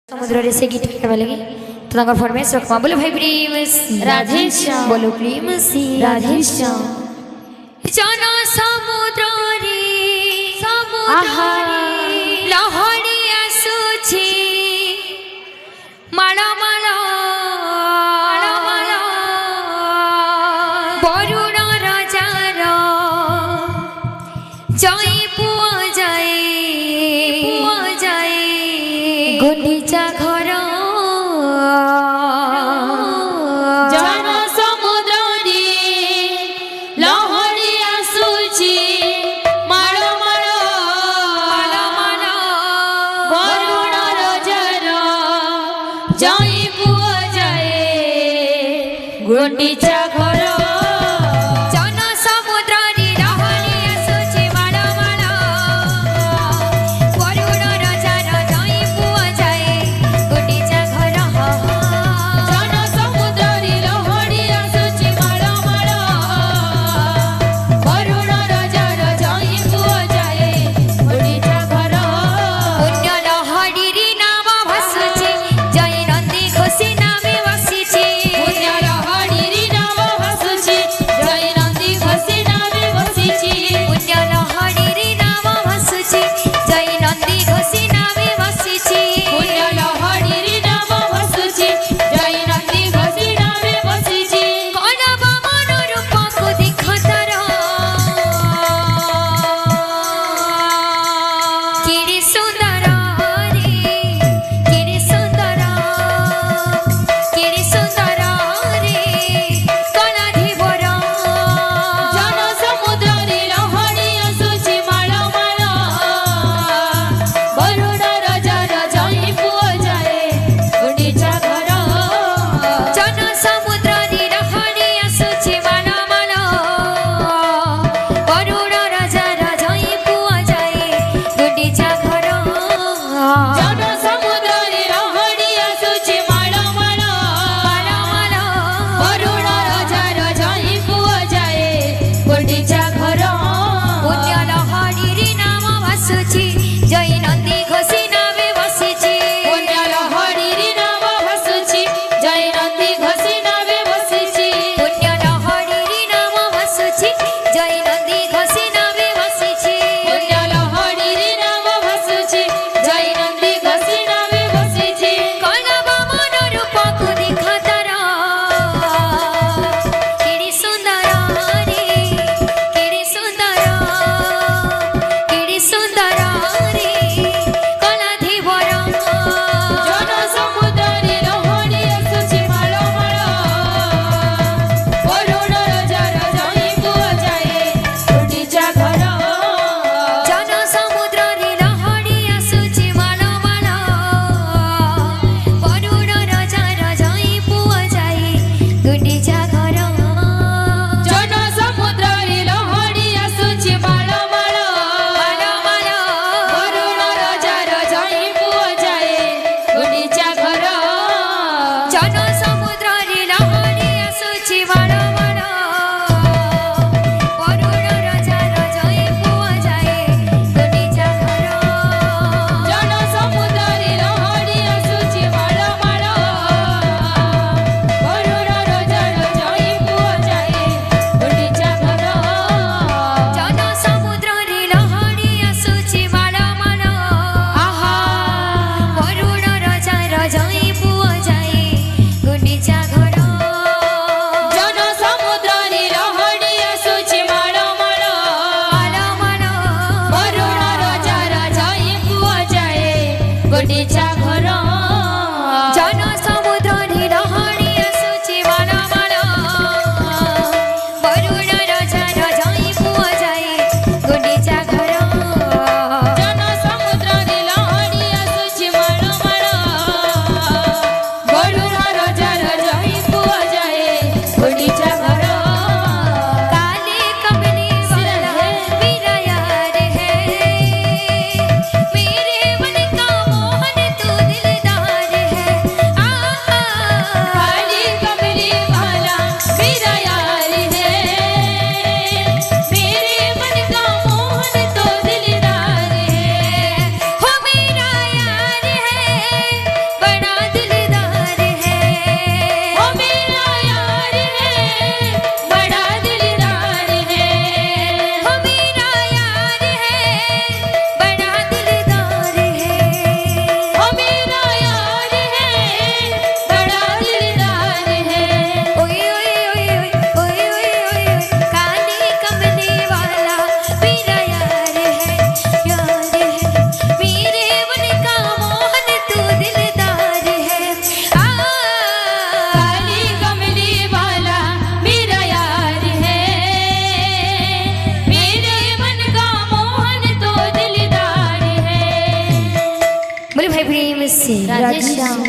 समुद्र रे से गीत गावे लगी तो तांकर फरमाइश रखमा बोलो भाई प्रेम राधे श्याम बोलो प्रेम से राधे श्याम जाना समुद्र रे आहा लहड़ी आसुछि माला माला बरुण राजार जय पुआ जाए गुंडीचा घर जन समुद्र रे लहड़ी आसुछि माळ माळ वरुण राजार जय पुआ जाए गुंडीचा घर मेरे मन का मोहन तू दिलदार है से राधे श्याम।